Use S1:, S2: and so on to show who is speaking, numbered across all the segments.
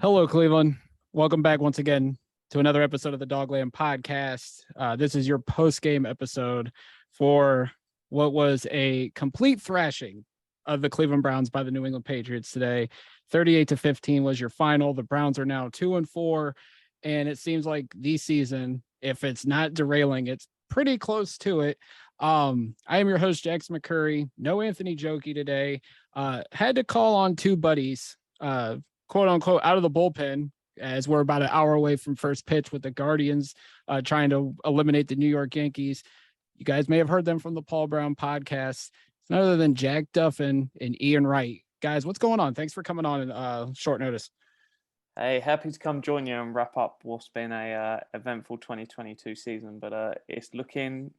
S1: Hello, Cleveland. Welcome back once again to another episode of the Dogland Podcast. This is your post-game episode for what was a complete thrashing of the Cleveland Browns by the New England Patriots today. 38-15 was your final. The Browns are now 2-4, and it seems like the season, if it's not derailing, it's pretty close to it. I am your host, Jackson McCurry. No Anthony Jokey today. Had to call on two buddies, quote unquote, out of the bullpen, as we're about an hour away from first pitch with the Guardians trying to eliminate the New York Yankees. You guys may have heard them from the Paul Brown podcast. It's none other than Jack Duffin and Iain Wright. Guys, what's going on? Thanks for coming on in short notice.
S2: Hey, happy to come join you and wrap up what's been a eventful 2022 season, but it's looking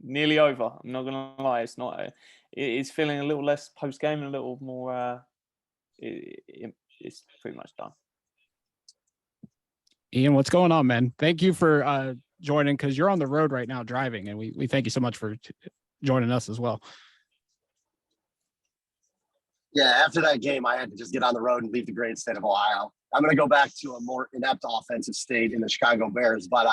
S2: nearly over. I'm not gonna lie, it's not. It's feeling a little less post game and a little more. It's pretty much done.
S1: Iain, what's going on, man? Thank you for joining, because you're on the road right now driving, and we thank you so much for joining us as well.
S3: Yeah, after that game, I had to just get on the road and leave the great state of Ohio. I'm going to go back to a more inept offensive state in the Chicago Bears. But,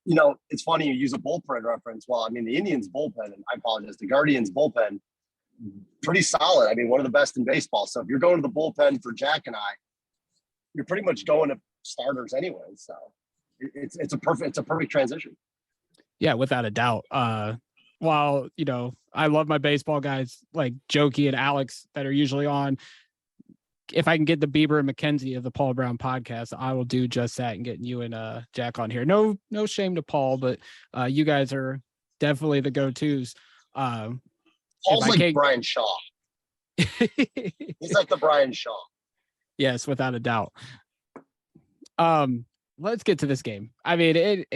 S3: it's funny you use a bullpen reference. Well, I mean, the Indians bullpen, and I apologize, the Guardians bullpen, pretty solid. I mean, one of the best in baseball. So if you're going to the bullpen for Jack and I, you're pretty much going to starters anyway. So it's a perfect transition.
S1: Yeah, without a doubt. While, I love my baseball guys like Jokey and Alex that are usually on. If I can get the Bieber and McKenzie of the Paul Brown podcast, I will do just that and getting you and Jack on here. No shame to Paul, but you guys are definitely the go-tos.
S3: Paul's like Brian Shaw. He's like the Brian Shaw.
S1: Yes, without a doubt. Let's get to this game. I mean,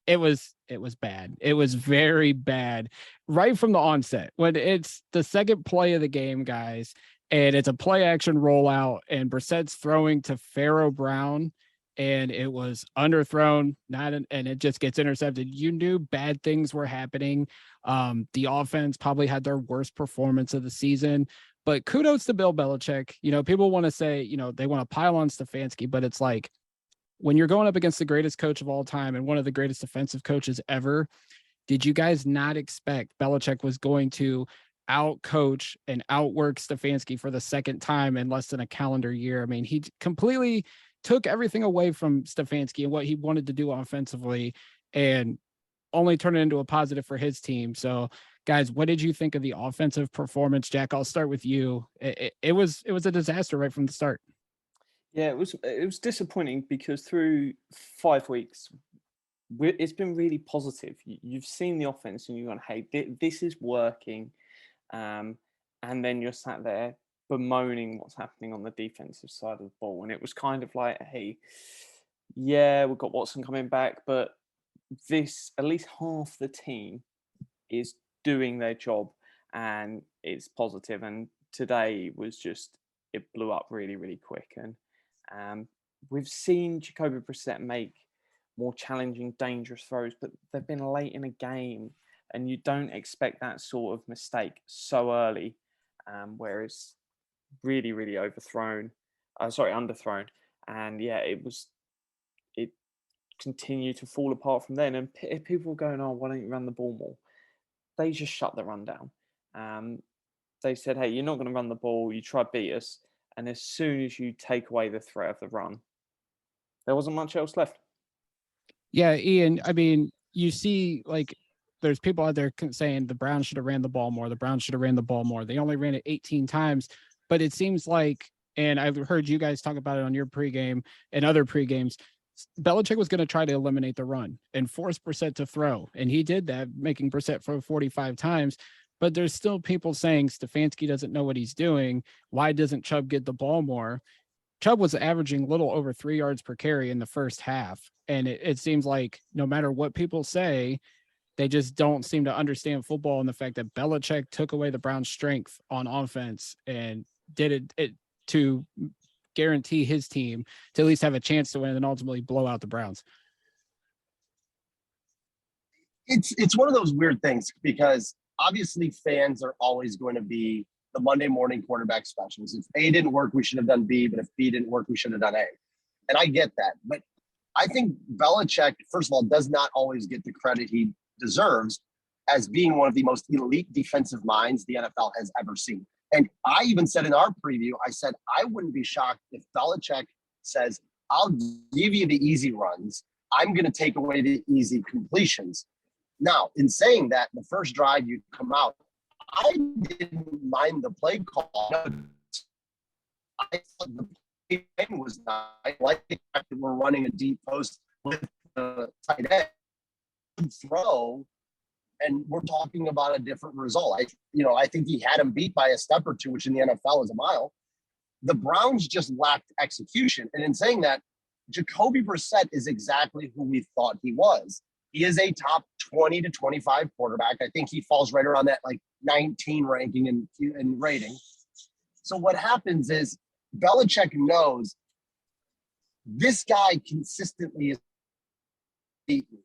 S1: it was bad. It was very bad right from the onset. When it's the second play of the game, guys, and it's a play action rollout, and Brissett's throwing to Pharaoh Brown, and it was underthrown, and it just gets intercepted. You knew bad things were happening. The offense probably had their worst performance of the season, but kudos to Bill Belichick. People want to say, they want to pile on Stefanski, but it's like, when you're going up against the greatest coach of all time and one of the greatest defensive coaches ever, did you guys not expect Belichick was going to out-coach and outwork Stefanski for the second time in less than a calendar year? I mean, he completely took everything away from Stefanski and what he wanted to do offensively, and only turned it into a positive for his team. So, guys, what did you think of the offensive performance? Jack, I'll start with you. It was a disaster right from the start.
S2: Yeah, it was disappointing because through 5 weeks, it's been really positive. You've seen the offense and you're going, hey, this is working. And then you're sat there bemoaning what's happening on the defensive side of the ball. And it was kind of like, hey, yeah, we've got Watson coming back, but at least half the team is doing their job and it's positive. And today it blew up really, really quick. And we've seen Jacoby Brissett make more challenging, dangerous throws, but they've been late in a game, and you don't expect that sort of mistake so early, where it's really, really underthrown. And yeah, it continued to fall apart from then. And people were going, oh, why don't you run the ball more? They just shut the run down. They said, hey, you're not going to run the ball. You try to beat us. And as soon as you take away the threat of the run, there wasn't much else left.
S1: Yeah, Iain, I mean, you see, like, there's people out there saying the Browns should have ran the ball more. The Browns should have ran the ball more. They only ran it 18 times. But it seems like, and I've heard you guys talk about it on your pregame and other pregames, Belichick was going to try to eliminate the run and force Brissett to throw. And he did that, making Brissett throw 45 times. But there's still people saying Stefanski doesn't know what he's doing. Why doesn't Chubb get the ball more? Chubb was averaging a little over 3 yards per carry in the first half. And it seems like no matter what people say, they just don't seem to understand football and the fact that Belichick took away the Browns' strength on offense and did it to guarantee his team to at least have a chance to win and ultimately blow out the Browns.
S3: It's one of those weird things because obviously fans are always going to be the Monday morning quarterback specials. If A didn't work, we should have done B, but if B didn't work, we should have done A. And I get that. But I think Belichick, first of all, does not always get the credit he deserves as being one of the most elite defensive minds the NFL has ever seen. And I even said in our preview, I said, I wouldn't be shocked if Belichick says, I'll give you the easy runs. I'm going to take away the easy completions. Now, in saying that, the first drive you come out, I didn't mind the play call. I thought the play was not. I like the fact that we're running a deep post with the tight end throw, and we're talking about a different result. I think he had him beat by a step or two, which in the NFL is a mile. The Browns just lacked execution. And in saying that, Jacoby Brissett is exactly who we thought he was. He is a top 20 to 25 quarterback. I think he falls right around that like 19 ranking and rating. So what happens is Belichick knows this guy consistently is beaten,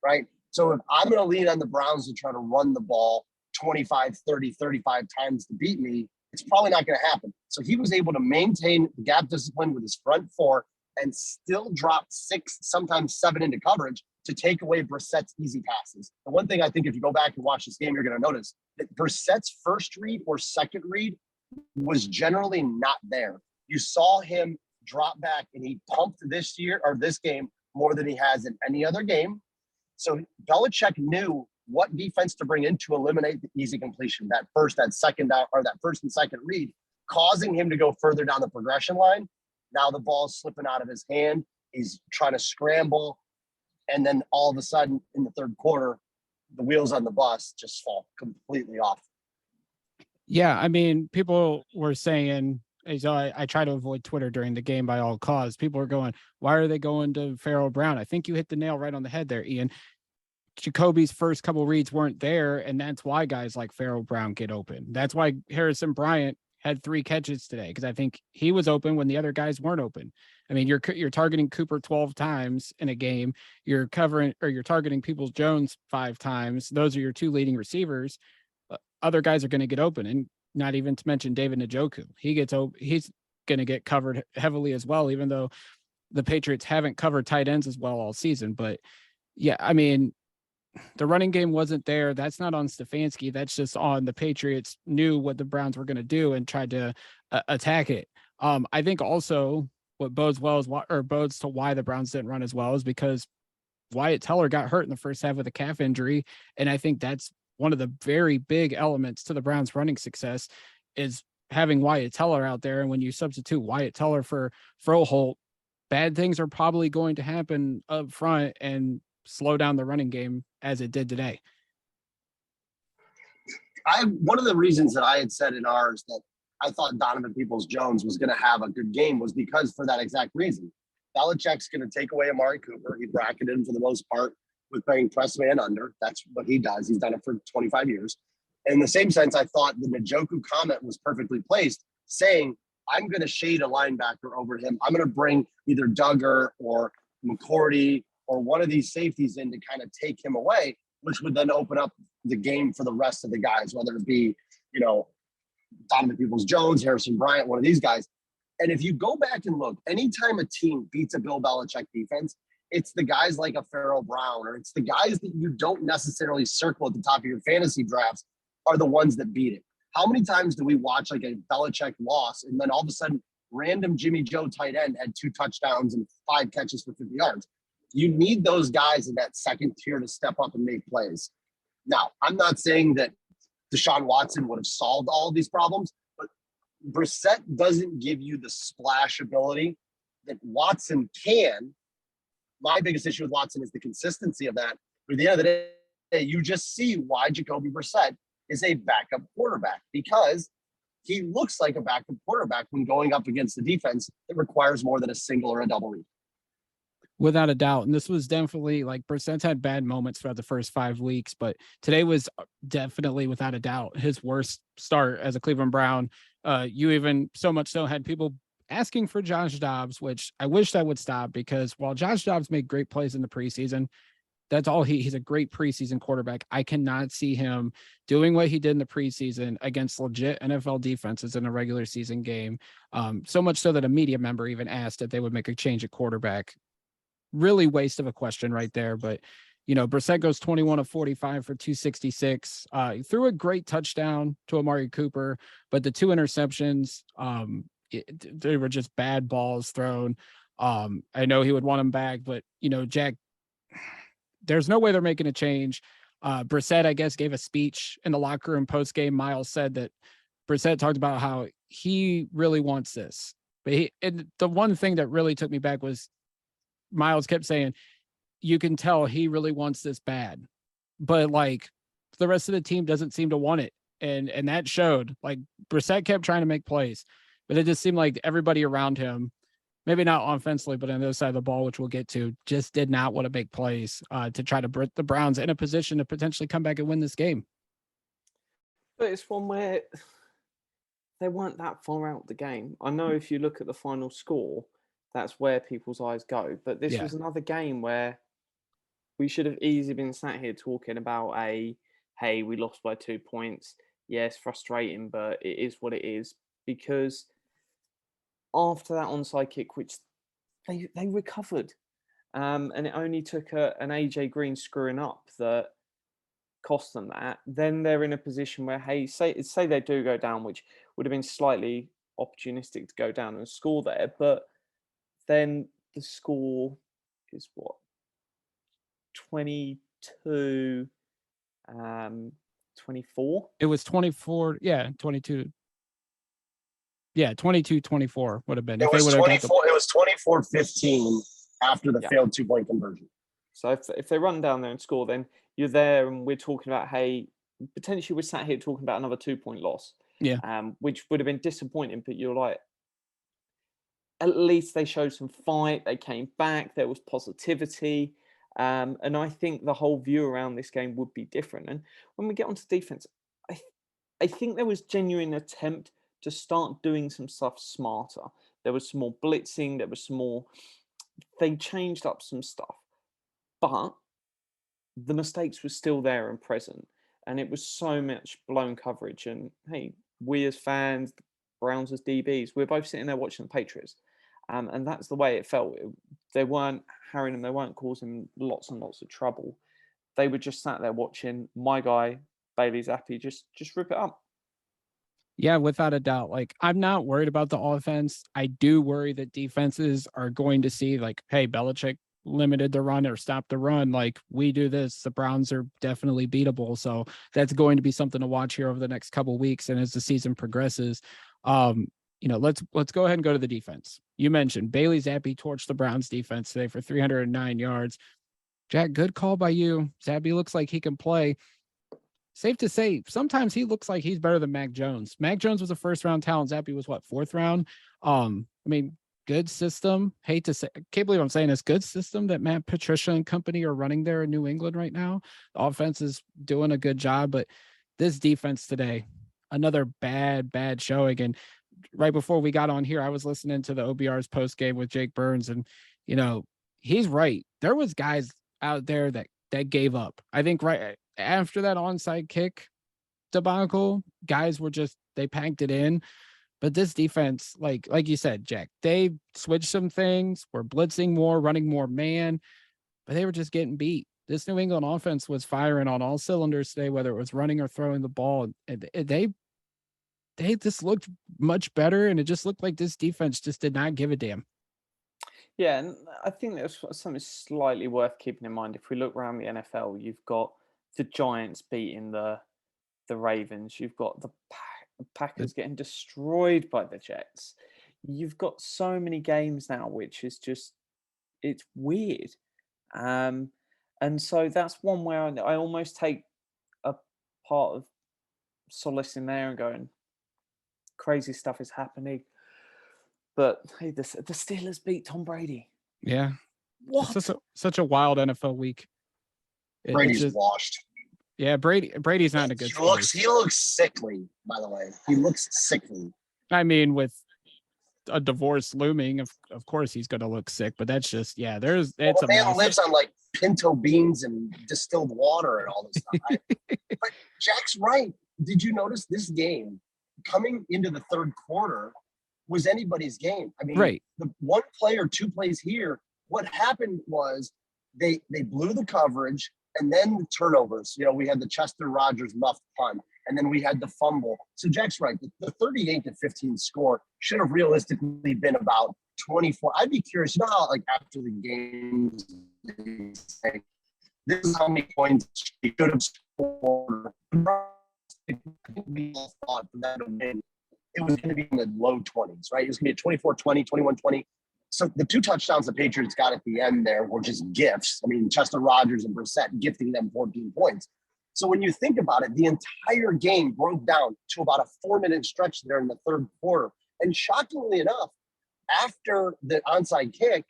S3: right? So if I'm going to lean on the Browns to try to run the ball 25, 30, 35 times to beat me, it's probably not going to happen. So he was able to maintain the gap discipline with his front four and still drop 6, sometimes 7 into coverage to take away Brissett's easy passes. The one thing I think if you go back and watch this game, you're going to notice that Brissett's first read or second read was generally not there. You saw him drop back, and he pumped this game more than he has in any other game. So Belichick knew what defense to bring in to eliminate the easy completion, that first and second read, causing him to go further down the progression line. Now the ball's slipping out of his hand. He's trying to scramble. And then all of a sudden in the third quarter, the wheels on the bus just fall completely off.
S1: Yeah, I mean, people were saying, so I try to avoid Twitter during the game by all costs. People are going, why are they going to Pharaoh Brown? I think you hit the nail right on the head there, Iain. Jacoby's first couple reads weren't there, and that's why guys like Pharaoh Brown get open. That's why Harrison Bryant had 3 catches today, because I think he was open when the other guys weren't open. I mean, you're targeting Cooper 12 times in a game. You're targeting Peoples-Jones 5 times. Those are your 2 leading receivers. Other guys are going to get open, and not even to mention David Njoku. He's going to get covered heavily as well, even though the Patriots haven't covered tight ends as well all season. But yeah, I mean, the running game wasn't there. That's not on Stefanski. That's just on the Patriots knew what the Browns were going to do and tried to attack it. I think also what bodes to why the Browns didn't run as well is because Wyatt Teller got hurt in the first half with a calf injury. And I think that's one of the very big elements to the Browns running success is having Wyatt Teller out there. And when you substitute Wyatt Teller for Froholt, bad things are probably going to happen up front and slow down the running game as it did today.
S3: One of the reasons that I had said in ours that I thought Donovan Peoples-Jones was going to have a good game was because for that exact reason. Belichick's going to take away Amari Cooper. He bracketed him for the most part with playing press man under. That's what he does. He's done it for 25 years. In the same sense, I thought the Njoku comment was perfectly placed, saying, I'm going to shade a linebacker over him. I'm going to bring either Duggar or McCourty or one of these safeties in to kind of take him away, which would then open up the game for the rest of the guys, whether it be, Donovan Peoples-Jones, Harrison Bryant, one of these guys. And if you go back and look, anytime a team beats a Bill Belichick defense, it's the guys like a Pharaoh Brown, or it's the guys that you don't necessarily circle at the top of your fantasy drafts are the ones that beat it. How many times do we watch like a Belichick loss and then all of a sudden random Jimmy Joe tight end had 2 touchdowns and 5 catches for 50 yards? You need those guys in that second tier to step up and make plays. Now, I'm not saying that Deshaun Watson would have solved all of these problems, but Brissett doesn't give you the splash ability that Watson can. My biggest issue with Watson is the consistency of that. But at the end of the day, you just see why Jacoby Brissett is a backup quarterback, because he looks like a backup quarterback when going up against the defense that requires more than a single or a double read.
S1: Without a doubt. And this was definitely like Brissett's had bad moments throughout the first 5 weeks, but today was definitely without a doubt his worst start as a Cleveland Brown. You even so much so had people asking for Josh Dobbs, which I wished I would stop, because while Josh Dobbs made great plays in the preseason, That's all he's a great preseason quarterback. I cannot see him doing what he did in the preseason against legit NFL defenses in a regular season game. So much so that a media member even asked if they would make a change at quarterback. Really waste of a question right there. But, Brissett goes 21 of 45 for 266. He threw a great touchdown to Amari Cooper, but the 2 interceptions, they were just bad balls thrown. I know he would want them back, but, Jack, there's no way they're making a change. Brissett, I guess, gave a speech in the locker room post game. Miles said that Brissett talked about how he really wants this. But the one thing that really took me back was Miles kept saying, you can tell he really wants this bad. But like the rest of the team doesn't seem to want it. And that showed. Like Brissett kept trying to make plays, but it just seemed like everybody around him, maybe not offensively, but on the other side of the ball, which we'll get to, just did not want to make plays to try to put the Browns in a position to potentially come back and win this game.
S2: But it's one where they weren't that far out the game. I know if you look at the final score, that's where people's eyes go. But this was another game where we should have easily been sat here talking about hey, we lost by 2 points. Yes, frustrating, but it is what it is. Because after that onside kick, which they recovered, and it only took an AJ Green screwing up that cost them that. Then they're in a position where, hey, say they do go down, which would have been slightly opportunistic to go down and score there, but then the score is what, 22, 24.
S1: It was 24, 22. Yeah, 22-24 would have been.
S3: It was 24. It was 24-15 after the failed 2-point conversion.
S2: So if they run down there and score, then you're there, and we're talking about, hey, potentially we're sat here talking about another 2-point loss.
S1: Yeah.
S2: Which would have been disappointing, but you're like, at least they showed some fight. They came back. There was positivity. And I think the whole view around this game would be different. And when we get onto defense, I think there was genuine attempt to start doing some stuff smarter. There was some more blitzing. There was some more. They changed up some stuff, but the mistakes were still there and present. And it was so much blown coverage. And hey, we as fans, Browns as DBs, we're both sitting there watching the Patriots. And that's the way it felt. They weren't harrying them. They weren't causing lots and lots of trouble. They were just sat there watching my guy, Bailey Zappi, just rip it up.
S1: Yeah, without a doubt. Like, I'm not worried about the offense. I do worry that defenses are going to see, like, hey, Belichick limited the run or stopped the run. Like, we do this. The Browns are definitely beatable. So that's going to be something to watch here over the next couple of weeks. And as the season progresses, let's go ahead and go to the defense. You mentioned Bailey Zappi torched the Browns defense today for 309 yards. Jack, good call by you. Zappi looks like he can play. Safe to say, sometimes he looks like he's better than Mac Jones. Mac Jones was a first-round talent. Zappi was what, 4th round? Good system. Hate to say, can't believe I'm saying this. Good system that Matt Patricia and company are running there in New England right now. The offense is doing a good job, but this defense today, another bad showing. And right before we got on here, I was listening to the OBR's post game with Jake Burns, and he's right. There was guys out there that gave up. I think right after that onside kick debacle, guys were they packed it in. But this defense, like you said, Jack, they switched some things, were blitzing more, running more man, but they were just getting beat. This New England offense was firing on all cylinders today, whether it was running or throwing the ball. They just looked much better, and it just looked like this defense just did not give a damn.
S2: Yeah, and I think there's something slightly worth keeping in mind. If we look around the NFL, you've got the Giants beating the Ravens. You've got the Packers getting destroyed by the Jets. You've got so many games now, which is just, it's weird. And so that's one where I almost take a part of solace in there and going, crazy stuff is happening. But hey, the Steelers beat Tom Brady.
S1: Yeah.
S2: What?
S1: It's such a wild NFL week.
S3: Brady's washed.
S1: Yeah, Brady's not in a good place.
S3: He looks sickly, by the way. He looks sickly.
S1: I mean, with a divorce looming, of course he's going to look sick, but that's just, the man
S3: lives on like pinto beans and distilled water and all this stuff. But Jack's right. Did you notice this game coming into the third quarter was anybody's game? I mean,
S1: Right.
S3: the one play or two plays here, what happened was they blew the coverage and then the turnovers. You know, we had the Chester Rogers muffed punt, and then we had the fumble. So Jack's right. The 38-15 score should have realistically been about 24. I'd be curious, you know how, like, after the game, say, this is how many points she could have scored. We all thought for that to win, it was going to be in the low 20s, right? It was going to be a 24-20, 21-20. So the two touchdowns the Patriots got at the end there were just gifts. I mean, Chester Rogers and Brissett gifting them 14 points. So when you think about it, the entire game broke down to about a 4-minute stretch there in the third quarter. And shockingly enough, after the onside kick,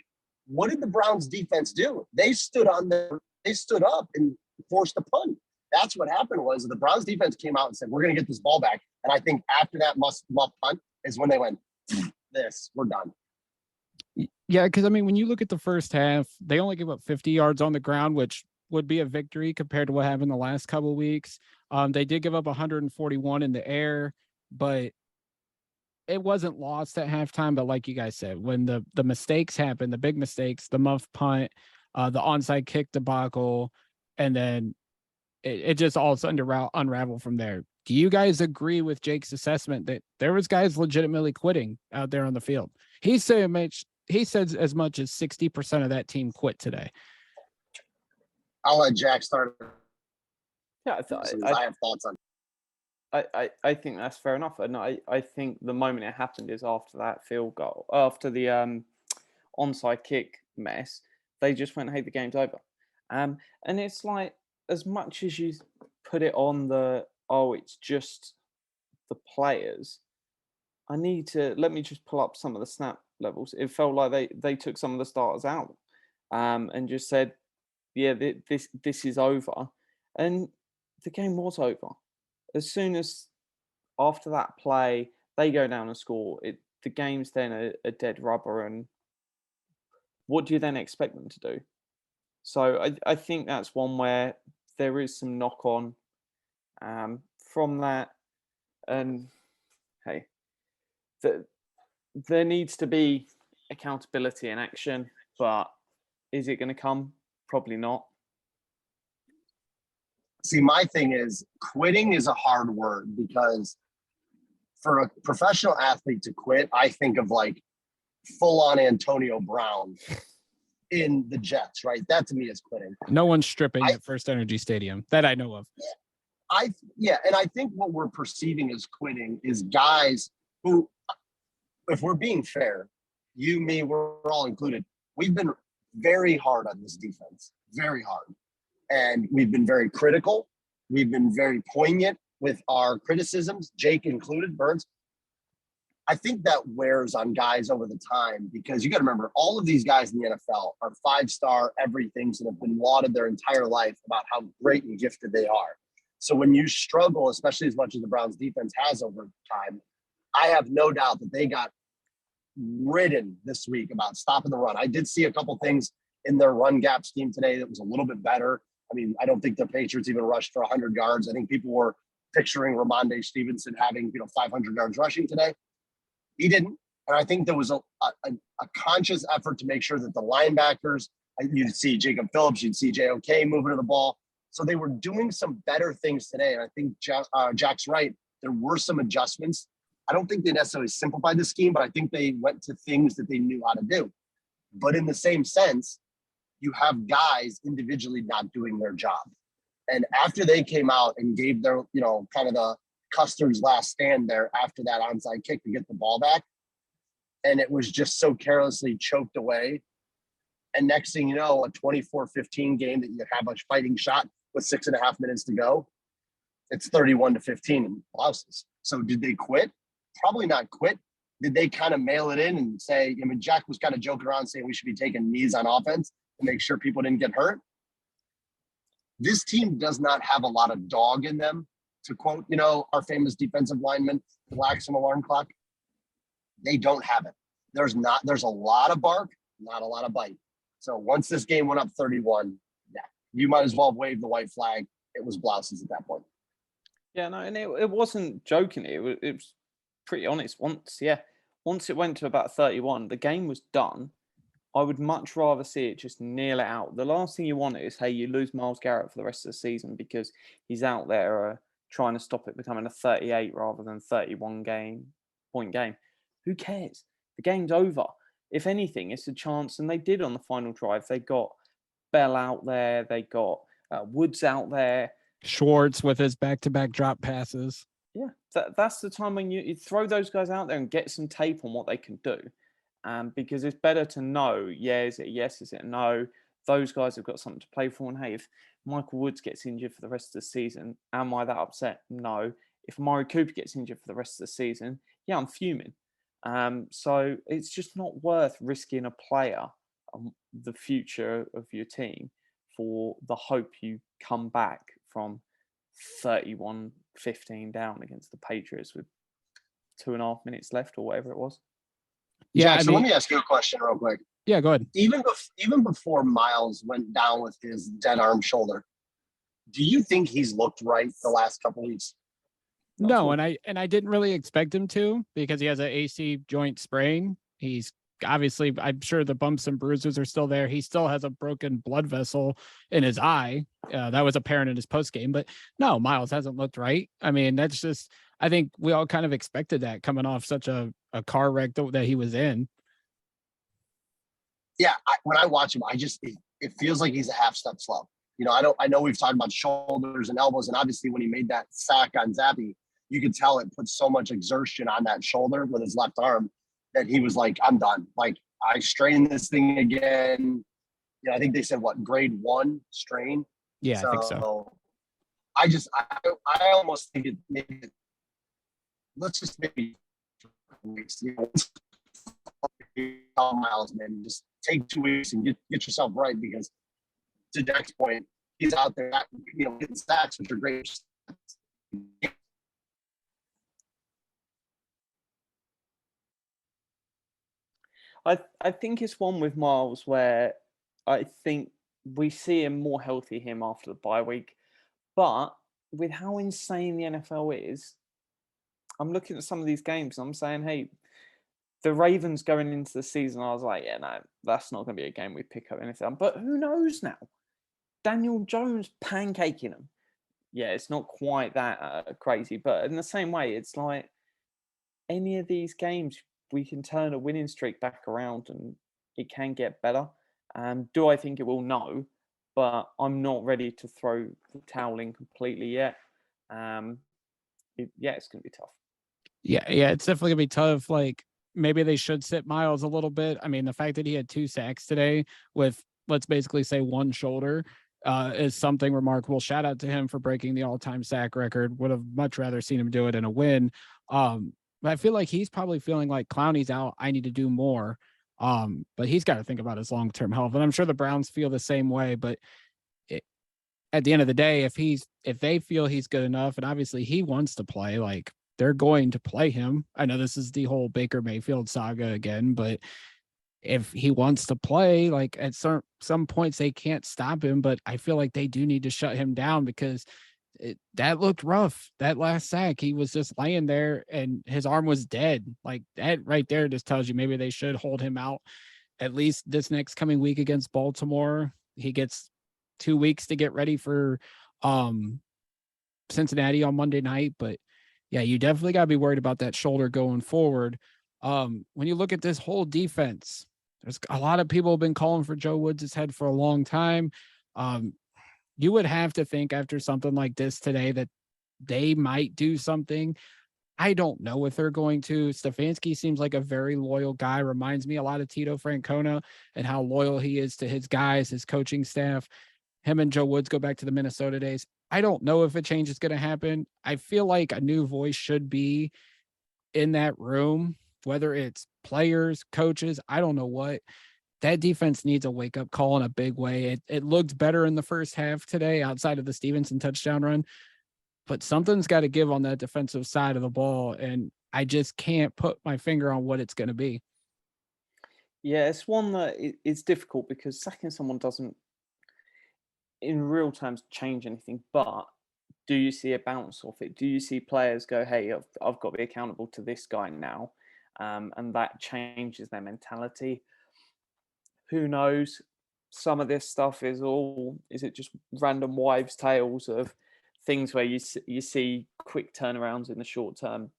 S3: what did the Browns defense do? They stood up and forced a punt. That's what happened. Was the Browns defense came out and said, we're going to get this ball back. And I think after that muff punt is when they went, we're done.
S1: Yeah, because I mean, when you look at the first half, they only gave up 50 yards on the ground, which would be a victory compared to what happened the last couple of weeks. They did give up 141 in the air, but it wasn't lost at halftime. But like you guys said, when the mistakes happened, the big mistakes, the muff punt, the onside kick debacle, and then it just all unraveled from there. Do you guys agree with Jake's assessment that there was guys legitimately quitting out there on the field? He said as much as 60% of that team quit today.
S3: I'll let Jack start.
S2: Yeah,
S3: I have thoughts on.
S2: I think that's fair enough, and I think the moment it happened is after that field goal, after the onside kick mess, they just went, "Hey, the game's over," and it's like, as much as you put it on it's just the players. Let me just pull up some of the snap levels. It felt like they took some of the starters out, and just said, yeah, this is over, and the game was over. As soon as after that play they go down and score, the game's then a dead rubber, and what do you then expect them to do? So I think that's one where there is some knock on from that, and hey, there needs to be accountability and action, but is it going to come? Probably not.
S3: See, my thing is quitting is a hard word, because for a professional athlete to quit, I think of like full on Antonio Brown in the Jets, right? That to me is quitting.
S1: No one's stripping at First Energy Stadium that I know of.
S3: And I think what we're perceiving as quitting is guys who, if we're being fair, you, me, we're all included, we've been very hard on this defense, very hard. And we've been very critical. We've been very poignant with our criticisms, Jake included, Burns. I think that wears on guys over the time, because you got to remember, all of these guys in the NFL are 5-star everythings and have been lauded their entire life about how great and gifted they are. So when you struggle, especially as much as the Browns defense has over time, I have no doubt that they got ridden this week about stopping the run. I did see a couple things in their run gap scheme today that was a little bit better. I mean, I don't think the Patriots even rushed for 100 yards. I think people were picturing Ramondre Stevenson having, 500 yards rushing today. He didn't. And I think there was a conscious effort to make sure that the linebackers, you'd see Jacob Phillips, you'd see JOK moving to the ball. So they were doing some better things today. And I think Jack's right. There were some adjustments. I don't think they necessarily simplified the scheme, but I think they went to things that they knew how to do. But in the same sense, you have guys individually not doing their job. And after they came out and gave their, kind of the Custer's last stand there after that onside kick to get the ball back, and it was just so carelessly choked away. And next thing you know, a 24-15 game that you have a fighting shot with 6.5 minutes to go, it's 31-15 in blouses. So did they quit? Probably not quit. Did they kind of mail it in and say, Jack was kind of joking around saying we should be taking knees on offense to make sure people didn't get hurt. This team does not have a lot of dog in them, to quote, our famous defensive lineman, relax some alarm clock. They don't have it. There's a lot of bark, not a lot of bite. So once this game went up 31, you might as well have waved the white flag. It was blouses at that point.
S2: Yeah, no, and it wasn't joking. It was pretty honest. Once it went to about 31, the game was done. I would much rather see it just kneel it out. The last thing you want is, hey, you lose Myles Garrett for the rest of the season because he's out there trying to stop it becoming a 38 rather than 31 point game. Who cares? The game's over. If anything, it's a chance, and they did on the final drive. They got Bell out there. They got Woods out there.
S1: Schwartz with his back-to-back drop passes.
S2: Yeah, that's the time when you throw those guys out there and get some tape on what they can do. Because it's better to know, is it a yes, is it a no? Those guys have got something to play for. And hey, if Michael Woods gets injured for the rest of the season, am I that upset? No. If Amari Cooper gets injured for the rest of the season, yeah, I'm fuming. So it's just not worth risking a player, the future of your team, for the hope you come back from 31-15 down against the Patriots with 2.5 minutes left or whatever it was.
S3: Yeah, Jackson, let me ask you a question real quick.
S1: Yeah, go ahead.
S3: Even before Myles went down with his dead arm shoulder, do you think he's looked right the last couple of weeks?
S1: No, and I didn't really expect him to, because he has an AC joint sprain. He's obviously, I'm sure the bumps and bruises are still there. He still has a broken blood vessel in his eye. That was apparent in his post game, but no, Myles hasn't looked right. I mean, that's just, I think we all kind of expected that coming off such a car wreck that he was in.
S3: Yeah, when I watch him, it feels like he's a half step slow. You know, I know we've talked about shoulders and elbows, and obviously when he made that sack on Zappy, you could tell it put so much exertion on that shoulder with his left arm that he was like, I'm done. Like, I strained this thing again. You know, I think they said grade 1 strain.
S1: Yeah, I think so.
S3: I almost think it maybe, let's just maybe, you know, Myles, man, just take 2 weeks and get yourself right, because to Jack's point, he's out there, you know, getting sacks, which are great.
S2: I think it's one with Myles where I think we see him after the bye week. But with how insane the NFL is, I'm looking at some of these games and I'm saying, hey, the Ravens going into the season, I was like, yeah, no, that's not going to be a game we pick up anything. But who knows now? Daniel Jones pancaking them. Yeah, it's not quite that crazy. But in the same way, it's like any of these games, we can turn a winning streak back around and it can get better. Do I think it will? No. But I'm not ready to throw the towel in completely yet. It's going to be tough.
S1: Yeah, it's definitely going to be tough. Like, maybe they should sit Myles a little bit. I mean, the fact that he had 2 sacks today with, let's basically say, 1 shoulder is something remarkable. Shout out to him for breaking the all-time sack record. Would have much rather seen him do it in a win. But I feel like he's probably feeling like Clowney's out. I need to do more. But he's got to think about his long-term health. And I'm sure the Browns feel the same way. But at the end of the day, if they feel he's good enough, and obviously he wants to play, like, they're going to play him. I know this is the whole Baker Mayfield saga again, but if he wants to play, like, at some points they can't stop him, but I feel like they do need to shut him down, because that looked rough. That last sack, he was just laying there and his arm was dead. Like, that right there just tells you maybe they should hold him out at least this next coming week against Baltimore. He gets 2 weeks to get ready for Cincinnati on Monday night, but yeah, you definitely got to be worried about that shoulder going forward. When you look at this whole defense, there's a lot of people have been calling for Joe Woods' head for a long time. You would have to think after something like this today that they might do something. I don't know if they're going to. Stefanski seems like a very loyal guy. Reminds me a lot of Tito Francona and how loyal he is to his guys, his coaching staff. Him and Joe Woods go back to the Minnesota days. I don't know if a change is going to happen. I feel like a new voice should be in that room, whether it's players, coaches, I don't know what. That defense needs a wake-up call in a big way. It looked better in the first half today outside of the Stevenson touchdown run, but something's got to give on that defensive side of the ball, and I just can't put my finger on what it's going to be.
S2: Yeah, it's one that it's difficult because sacking someone doesn't in real terms change anything, but do you see a bounce off it? Do you see players go, hey, I've got to be accountable to this guy now? And that changes their mentality. Who knows? Some of this stuff is it just random wives' tales of things where you see quick turnarounds in the short term?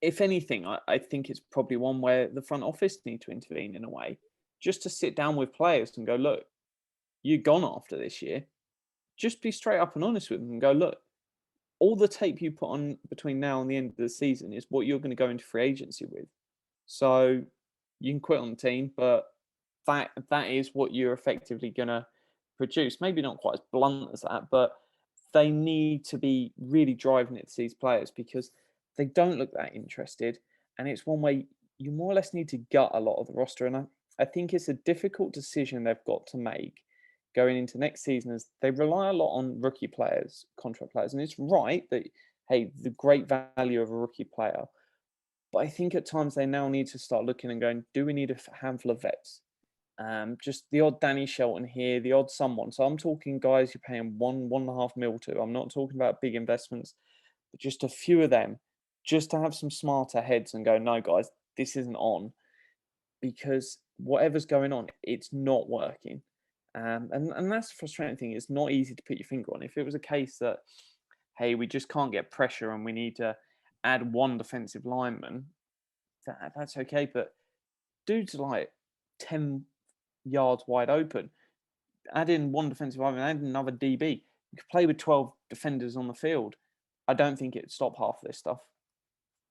S2: If anything, I think it's probably one where the front office need to intervene in a way, just to sit down with players and go, look, you're gone after this year. Just be straight up and honest with them and go, look, all the tape you put on between now and the end of the season is what you're going to go into free agency with. So you can quit on the team, but that is what you're effectively going to produce. Maybe not quite as blunt as that, but they need to be really driving it to these players because they don't look that interested. And it's one way you more or less need to gut a lot of the roster. And I think it's a difficult decision they've got to make going into next season, as they rely a lot on rookie players, contract players. And it's right that, hey, the great value of a rookie player. But I think at times they now need to start looking and going, do we need a handful of vets? Just the odd Danny Shelton here, the odd someone. So I'm talking guys you're paying 1.5 mil to. I'm not talking about big investments, but just a few of them, just to have some smarter heads and go, no, guys, this isn't on, because whatever's going on, it's not working. And that's the frustrating thing. It's not easy to put your finger on. If it was a case that, hey, we just can't get pressure and we need to add one defensive lineman, that's okay. But dude's like 10 yards wide open. Add in one defensive lineman, add in another DB. You could play with 12 defenders on the field. I don't think it'd stop half of this stuff.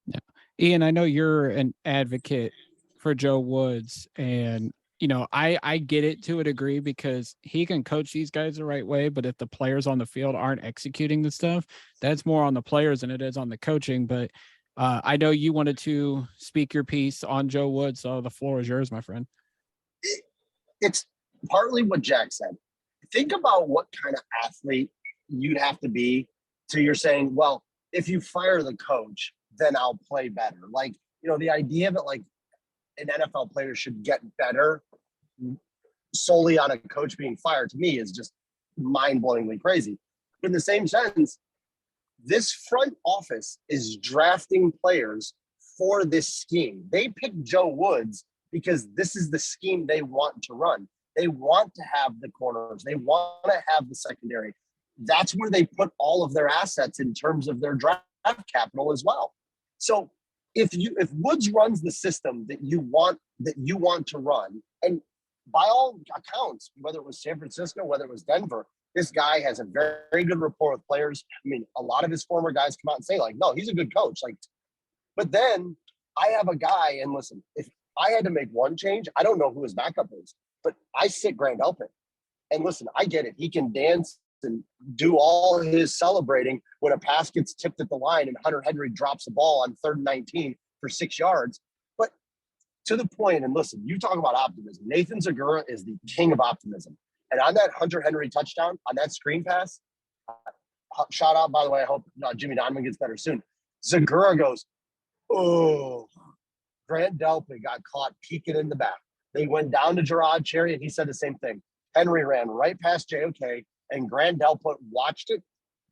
S1: Yeah. Iain, I know you're an advocate for Joe Woods, and I get it to a degree because he can coach these guys the right way, but if the players on the field aren't executing the stuff, that's more on the players than it is on the coaching. But I know you wanted to speak your piece on Joe Woods, so the floor is yours, my friend.
S3: It's partly what Jack said. Think about what kind of athlete you'd have to be to you're saying, well, if you fire the coach, then I'll play better. Like, the idea that like an NFL player should get better solely on a coach being fired, to me, is just mind-blowingly crazy. But in the same sense, this front office is drafting players for this scheme. They picked Joe Woods because this is the scheme they want to run. They want to have the corners. They want to have the secondary. That's where they put all of their assets in terms of their draft capital as well. So if Woods runs the system that you want to run, and by all accounts, whether it was San Francisco, whether it was Denver, this guy has a very, very good rapport with players. I mean, a lot of his former guys come out and say, like, no, he's a good coach. Like, but then I have a guy, and listen, if I had to make one change, I don't know who his backup is, but I sit Grand Elpin. And listen, I get it. He can dance and do all his celebrating when a pass gets tipped at the line and Hunter Henry drops the ball on 3rd and 19 for 6 yards. But to the point, and listen, you talk about optimism. Nathan Zagura is the king of optimism. And on that Hunter Henry touchdown, on that screen pass, shout out, by the way, I hope Jimmy Donovan gets better soon. Zagura goes, oh, Grant Delpit got caught peeking in the back. They went down to Gerard Cherry, and he said the same thing. Henry ran right past JOK, and Grant Delpit watched it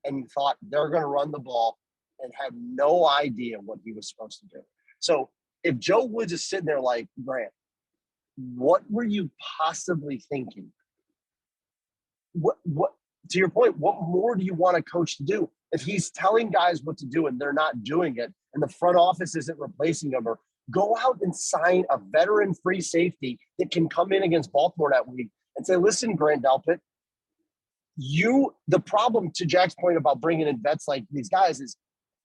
S3: and thought they're going to run the ball and had no idea what he was supposed to do. So if Joe Woods is sitting there like, Grant, what were you possibly thinking? What to your point, what more do you want a coach to do? If he's telling guys what to do and they're not doing it, and the front office isn't replacing them, or go out and sign a veteran free safety that can come in against Baltimore that week and say, listen, Grant Delpit, the problem, to Jack's point about bringing in vets like these guys, is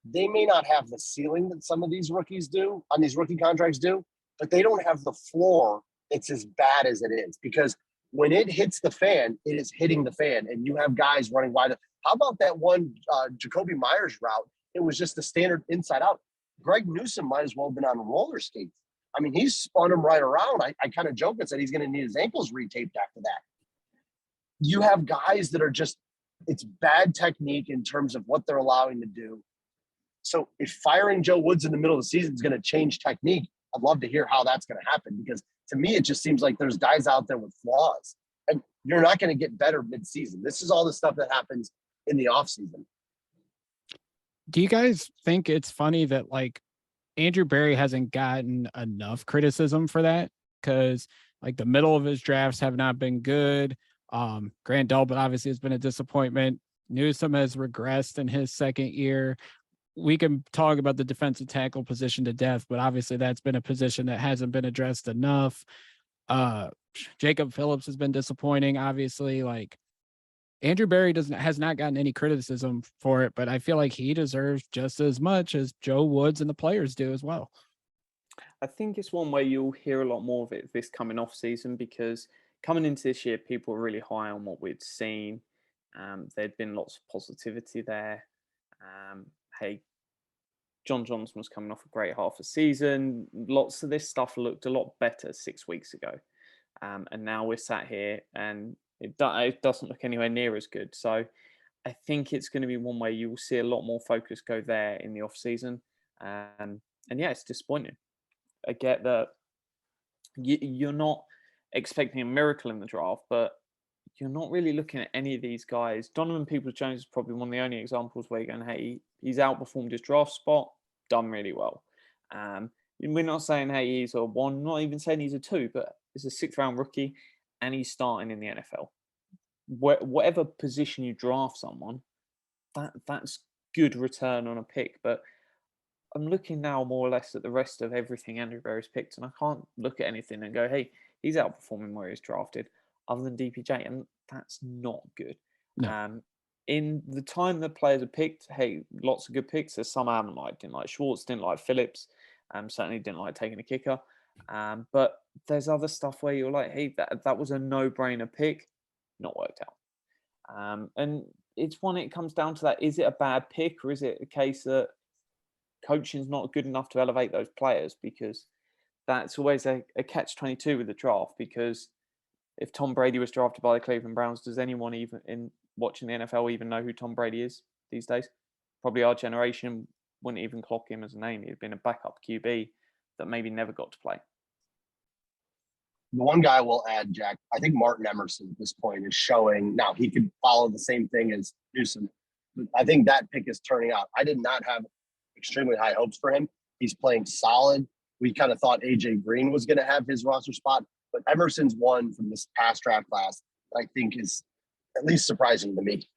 S3: they may not have the ceiling that some of these rookies do on these rookie contracts do, but they don't have the floor. It's as bad as it is, because when it hits the fan, it is hitting the fan, and you have guys running wide. How about that one Jacoby Myers route? It was just a standard inside out. Greg Newsome might as well have been on roller skates. I mean, he spun him right around. I kind of joked and said he's going to need his ankles retaped after that. You have guys that are just, it's bad technique in terms of what they're allowing to do. So if firing Joe Woods in the middle of the season is going to change technique, I'd love to hear how that's going to happen, because to me, it just seems like there's guys out there with flaws. And you're not going to get better mid-season. This is all the stuff that happens in the offseason.
S1: Do you guys think it's funny that like Andrew Berry hasn't gotten enough criticism for that? Because like the middle of his drafts have not been good. Grant Delpit obviously has been a disappointment. Newsome has regressed in his second year. We can talk about the defensive tackle position to death, but obviously that's been a position that hasn't been addressed enough. Jacob Phillips has been disappointing. Obviously, like Andrew Berry has not gotten any criticism for it, but I feel like he deserves just as much as Joe Woods and the players do as well.
S2: I think it's one where you'll hear a lot more of it this coming off season, because coming into this year, people were really high on what we'd seen. There'd been lots of positivity there. Hey, John Johnson was coming off a great half a season. Lots of this stuff looked a lot better 6 weeks ago. And now we're sat here and it doesn't look anywhere near as good. So I think it's going to be one way you will see a lot more focus go there in the off season. And yeah, it's disappointing. I get that you're not expecting a miracle in the draft, but you're not really looking at any of these guys. Donovan Peoples-Jones is probably one of the only examples where you're going, hey, he's outperformed his draft spot, done really well. We're not saying, hey, he's a 1, not even saying he's a 2, but he's a 6th round rookie and he's starting in the NFL. Whatever position you draft someone, that's good return on a pick. But I'm looking now more or less at the rest of everything Andrew Berry's picked, and I can't look at anything and go, hey, he's outperforming where he's drafted, other than DPJ, and that's not good. No. In the time that players are picked, hey, lots of good picks. There's some I haven't liked. Didn't like Schwartz, didn't like Phillips, certainly didn't like taking a kicker. But there's other stuff where you're like, hey, that was a no-brainer pick, not worked out. And it's one, it comes down to that. Is it a bad pick, or is it a case that coaching's not good enough to elevate those players? Because that's always a catch-22 with the draft, because if Tom Brady was drafted by the Cleveland Browns, does anyone even in watching the NFL even know who Tom Brady is these days? Probably our generation wouldn't even clock him as a name. He'd been a backup QB that maybe never got to play.
S3: The one guy I will add, Jack, I think Martin Emerson at this point is showing. Now, he could follow the same thing as Newsome, but I think that pick is turning out. I did not have extremely high hopes for him. He's playing solid. We kind of thought AJ Green was going to have his roster spot, but Emerson's one from this past draft class that I think is at least surprising to me.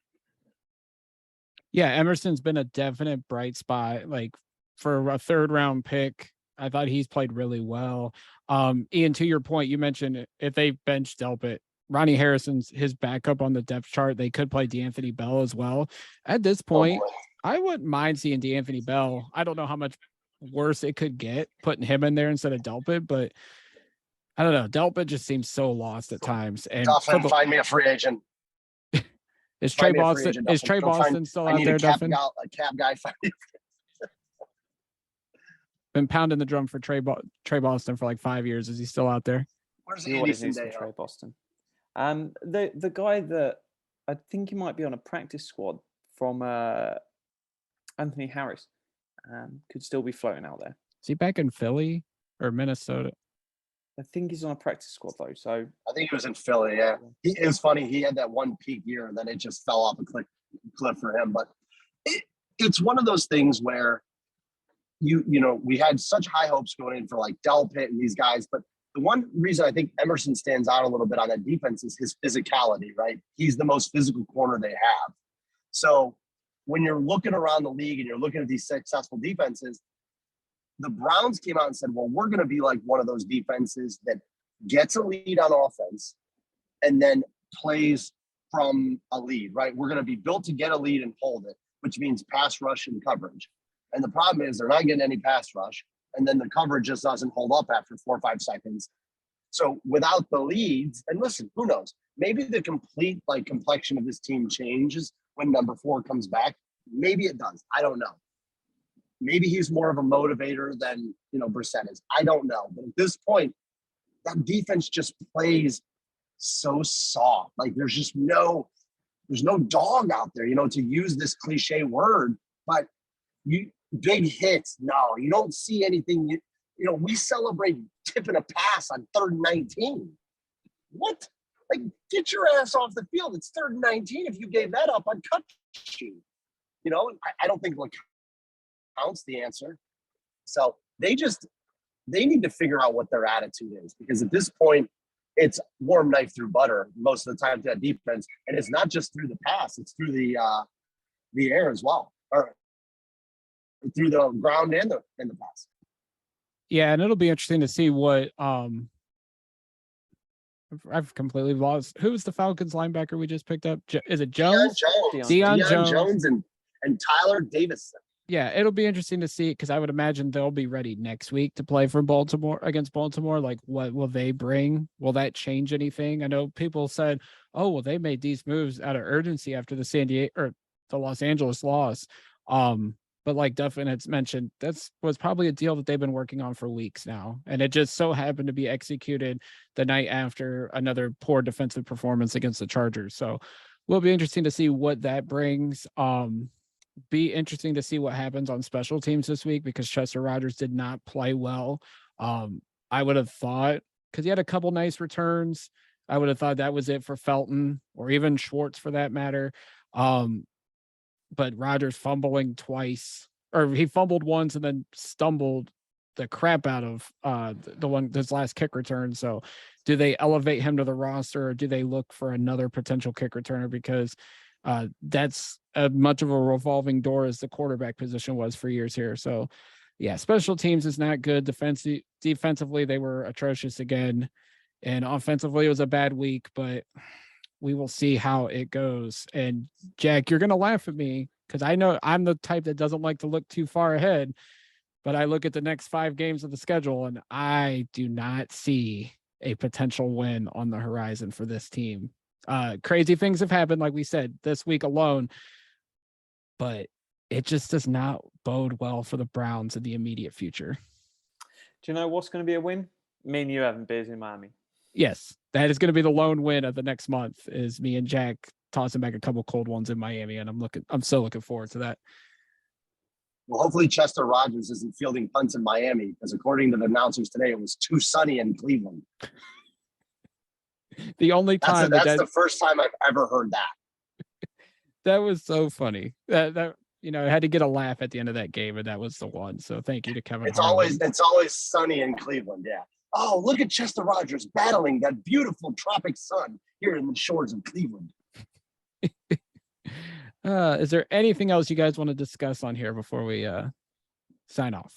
S1: Yeah, Emerson's been a definite bright spot. Like for a 3rd round pick, I thought he's played really well. Iain, to your point, you mentioned if they bench Delpit, Ronnie Harrison's his backup on the depth chart. They could play DeAnthony Bell as well. At this point, I wouldn't mind seeing DeAnthony Bell. I don't know how much worse it could get putting him in there instead of Delpit, but I don't know. Delpit just seems so lost at times. And
S3: Duffin, find me a free agent.
S1: Is Trey Boston? Is Trey Boston still out there? Duffin?
S3: A cap guy.
S1: Been pounding the drum for Trey Boston for like 5 years. Is he still out there?
S3: Where's
S2: Andy Trey Boston? The guy that I think he might be on a practice squad from Anthony Harris could still be floating out there.
S1: Is he back in Philly or Minnesota?
S2: I think he's on a practice squad though. So
S3: I think he was in Philly. Yeah, it was funny. He had that one peak year, and then it just fell off a cliff for him. But it's one of those things where you know we had such high hopes going in for like Delpit and these guys, but the one reason I think Emerson stands out a little bit on that defense is his physicality. Right, he's the most physical corner they have. So when you're looking around the league and you're looking at these successful defenses, the Browns came out and said, well, we're going to be like one of those defenses that gets a lead on offense and then plays from a lead, right? We're going to be built to get a lead and hold it, which means pass rush and coverage. And the problem is they're not getting any pass rush, and then the coverage just doesn't hold up after 4 or 5 seconds. So without the leads, and listen, who knows? Maybe the complete like complexion of this team changes when number 4 comes back. Maybe it does. I don't know. Maybe he's more of a motivator than, Brissett is. I don't know. But at this point, that defense just plays so soft. Like there's no dog out there, to use this cliche word, but big hits. No, you don't see anything. We celebrate tipping a pass on 3rd and 19. What? Like, get your ass off the field. It's 3rd and 19. If you gave that up, I'd cut you. You know, I don't think LeCount's the answer. So they need to figure out what their attitude is, because at this point, it's warm knife through butter most of the time to that defense. And it's not just through the pass, it's through the air as well, or through the ground and the pass.
S1: Yeah, and it'll be interesting to see what I've completely lost. Who was the Falcons linebacker we just picked up? Is it Jones?
S3: Deion Jones and Tyler Davison.
S1: Yeah, it'll be interesting to see, because I would imagine they'll be ready next week to play for Baltimore, against Baltimore. Like, what will they bring? Will that change anything? I know people said, oh, well, they made these moves out of urgency after the Los Angeles loss. But like Duffin had mentioned, was probably a deal that they've been working on for weeks now. And it just so happened to be executed the night after another poor defensive performance against the Chargers. So will be interesting to see what that brings. Be interesting to see what happens on special teams this week, because Chester Rogers did not play well. I would have thought, because he had a couple nice returns, I would have thought that was it for Felton, or even Schwartz for that matter. But Rogers fumbling twice, or he fumbled once and then stumbled the crap out of this last kick return. So do they elevate him to the roster, or do they look for another potential kick returner? Because that's as much of a revolving door as the quarterback position was for years here. So yeah, special teams is not good. Defensively, they were atrocious again. And offensively, it was a bad week, but we will see how it goes. And Jack, you're going to laugh at me, because I know I'm the type that doesn't like to look too far ahead, but I look at the next 5 games of the schedule and I do not see a potential win on the horizon for this team. Crazy things have happened, like we said, this week alone, but it just does not bode well for the Browns in the immediate future.
S2: Do you know what's going to be a win? Me and you having beers in Miami.
S1: Yes, that is going to be the lone win of the next month, is me and Jack tossing back a couple cold ones in Miami, and I'm so looking forward to that.
S3: Well, hopefully Chester Rogers isn't fielding punts in Miami, because according to the announcers today, it was too sunny in Cleveland.
S1: The only time
S3: that's the first time I've ever heard that.
S1: That was so funny. That I had to get a laugh at the end of that game, and that was the one. So thank you to Kevin.
S3: It's always sunny in Cleveland. Yeah. Oh, look at Chester Rogers battling that beautiful tropic sun here in the shores of Cleveland.
S1: Is there anything else you guys want to discuss on here before we sign off?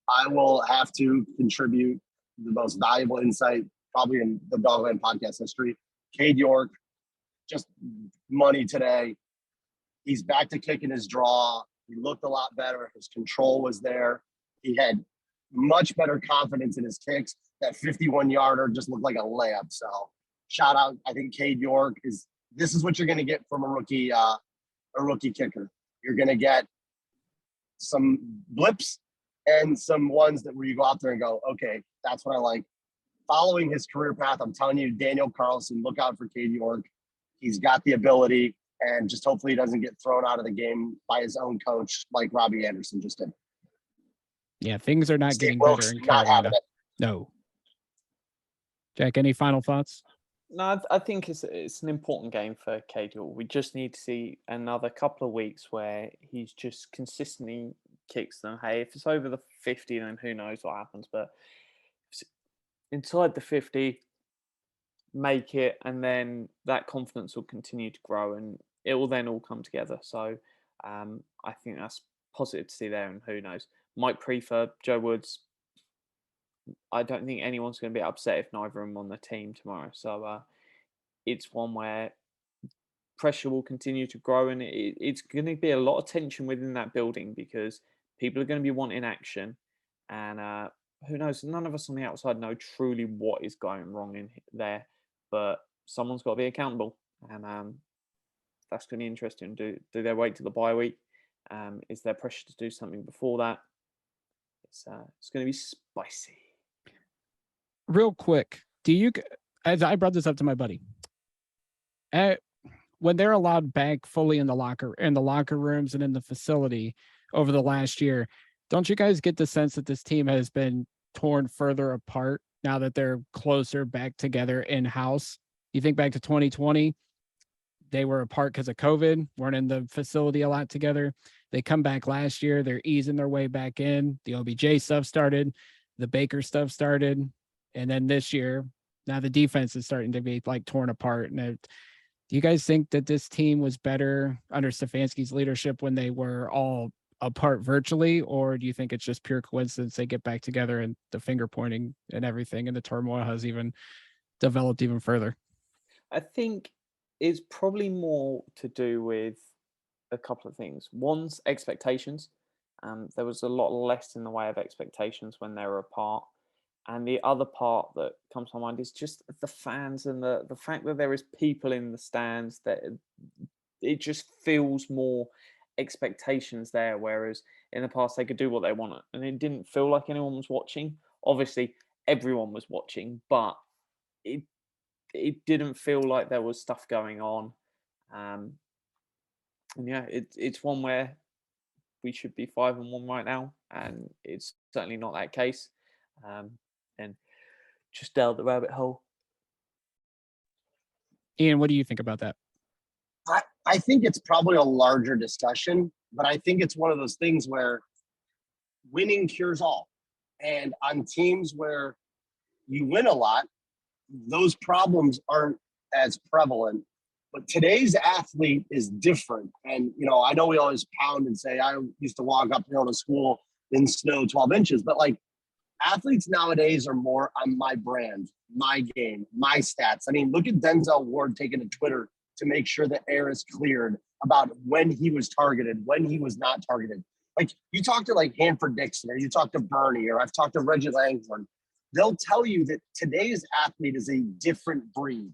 S3: I will have to contribute the most valuable insight probably in the Dogland podcast history. Cade York, just money today. He's back to kicking his draw. He looked a lot better. His control was there. He had much better confidence in his kicks. That 51-yarder just looked like a layup. So shout out. I think Cade York this is what you're going to get from a rookie kicker. You're going to get some blips and some ones where you go out there and go, okay, that's what I like. Following his career path, I'm telling you, Daniel Carlson, look out for Cade York. He's got the ability, and just hopefully he doesn't get thrown out of the game by his own coach like Robbie Anderson just did.
S1: Yeah, things are not
S3: Steve
S1: getting
S3: Wilkes
S1: better in
S3: not
S1: Carolina.
S3: having it.
S1: No. Jack, any final thoughts?
S2: No, I think it's an important game for Cade York. We just need to see another couple of weeks where he's just consistently kicks them. Hey, if it's over the 50, then who knows what happens. But if it's inside the 50, make it, and then that confidence will continue to grow, and it will then all come together. So I think that's positive to see there, and who knows. Mike Prefer, Joe Woods, I don't think anyone's going to be upset if neither of them on the team tomorrow. So it's one where pressure will continue to grow, and it's going to be a lot of tension within that building, because people are going to be wanting action, and who knows? None of us on the outside know truly what is going wrong in there, but someone's got to be accountable, and that's going to be interesting. Do they wait till the bye week? Is there pressure to do something before that? It's going to be spicy.
S1: Real quick, as I brought this up to my buddy, when they're allowed back fully in the locker rooms and in the facility over the last year, don't you guys get the sense that this team has been torn further apart now that they're closer back together in house? You think back to 2020, they were apart because of COVID, weren't in the facility a lot together. They come back last year, they're easing their way back in. The OBJ stuff started, the Baker stuff started, and then this year, now the defense is starting to be like torn apart. And do you guys think that this team was better under Stefanski's leadership when they were all apart virtually, or do you think it's just pure coincidence they get back together and the finger pointing and everything and the turmoil has even developed even further?
S2: I think it's probably more to do with a couple of things. One's expectations. There was a lot less in the way of expectations when they were apart. And the other part that comes to my mind is just the fans and the fact that there is people in the stands, that it just feels more expectations there, whereas in the past they could do what they wanted and it didn't feel like anyone was watching. Obviously, everyone was watching, but it didn't feel like there was stuff going on. And yeah, it's one where we should be 5-1 right now, and it's certainly not that case. And just down the rabbit hole.
S1: Ian, what do you think about that?
S3: I think it's probably a larger discussion, but I think it's one of those things where winning cures all. And on teams where you win a lot, those problems aren't as prevalent. But today's athlete is different. And, I know we always pound and say, I used to walk uphill to school in snow 12 inches, but like, athletes nowadays are more on my brand, my game, my stats. I mean, look at Denzel Ward taking to Twitter to make sure the air is cleared about when he was targeted, when he was not targeted. Like, you talk to like Hanford Dixon, or you talk to Bernie, or I've talked to Reggie Langford. They'll tell you that today's athlete is a different breed.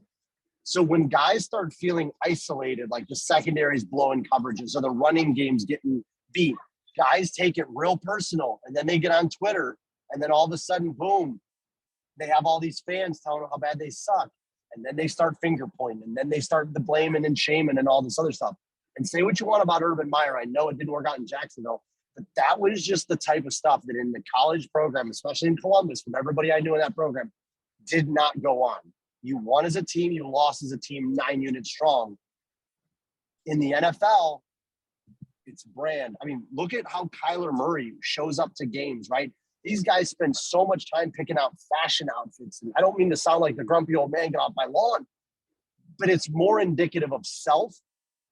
S3: So when guys start feeling isolated, like the secondaries blowing coverages or the running game's getting beat, guys take it real personal, and then they get on Twitter. And then all of a sudden, boom, they have all these fans telling them how bad they suck. And then they start finger pointing. And then they start the blaming and shaming and all this other stuff. And say what you want about Urban Meyer. I know it didn't work out in Jacksonville. But that was just the type of stuff that in the college program, especially in Columbus, from everybody I knew in that program, did not go on. You won as a team. You lost as a team 9 units strong. In the NFL, it's brand. I mean, look at how Kyler Murray shows up to games, right? These guys spend so much time picking out fashion outfits. And I don't mean to sound like the grumpy old man, get off my lawn, but it's more indicative of self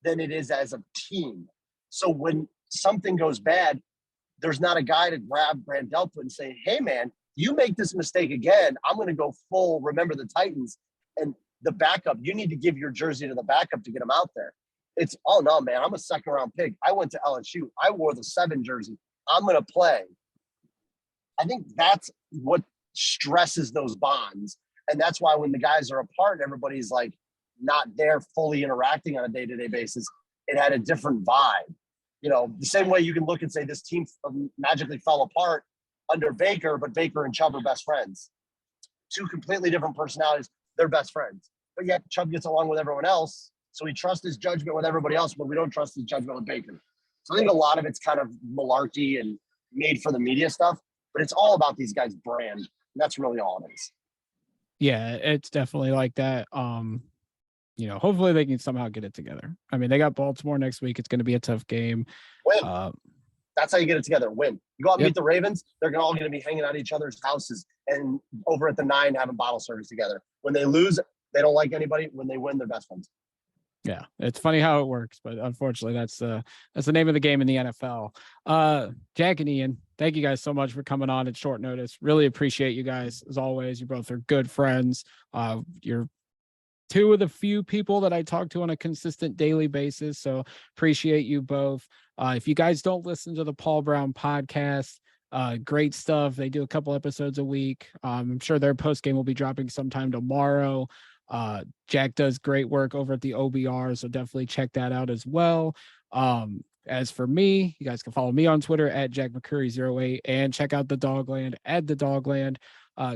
S3: than it is as a team. So when something goes bad, there's not a guy to grab Brand Delpit and say, hey, man, you make this mistake again, I'm going to go full Remember the Titans. And the backup, you need to give your jersey to the backup to get him out there. It's, oh, no, man, I'm a second-round pick. I went to LSU. I wore the 7 jersey. I'm going to play. I think that's what stresses those bonds. And that's why when the guys are apart, everybody's like not there fully interacting on a day-to-day basis. It had a different vibe. The same way you can look and say this team magically fell apart under Baker, but Baker and Chubb are best friends. 2 completely different personalities. They're best friends. But yet Chubb gets along with everyone else. So we trust his judgment with everybody else, but we don't trust his judgment with Baker. So I think a lot of it's kind of malarkey and made for the media stuff. But it's all about these guys' brand. And that's really all it is.
S1: Yeah, it's definitely like that. Hopefully they can somehow get it together. I mean, they got Baltimore next week. It's going to be a tough game.
S3: Win. That's how you get it together. Win. You go out and beat the Ravens, they're all going to be hanging out at each other's houses and over at the 9 having bottle service together. When they lose, they don't like anybody. When they win, they're best friends.
S1: Yeah, it's funny how it works, but unfortunately, that's the name of the game in the NFL. Jack and Ian, thank you guys so much for coming on at short notice. Really appreciate you guys as always. You both are good friends. You're 2 of the few people that I talk to on a consistent daily basis, so appreciate you both. If you guys don't listen to the Paul Brown podcast, great stuff. They do a couple episodes a week. I'm sure their post game will be dropping sometime tomorrow. Jack does great work over at the OBR, so definitely check that out as well. As for me, you guys can follow me on Twitter at JackMcCurry08 and check out the Dogland at the Dogland.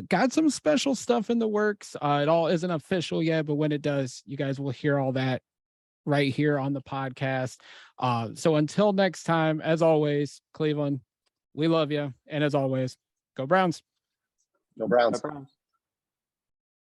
S1: Got some special stuff in the works. It all isn't official yet, but when it does, you guys will hear all that right here on the podcast. So until next time, as always, Cleveland, we love you. And as always, go Browns.
S3: Go Browns.
S2: Go Browns.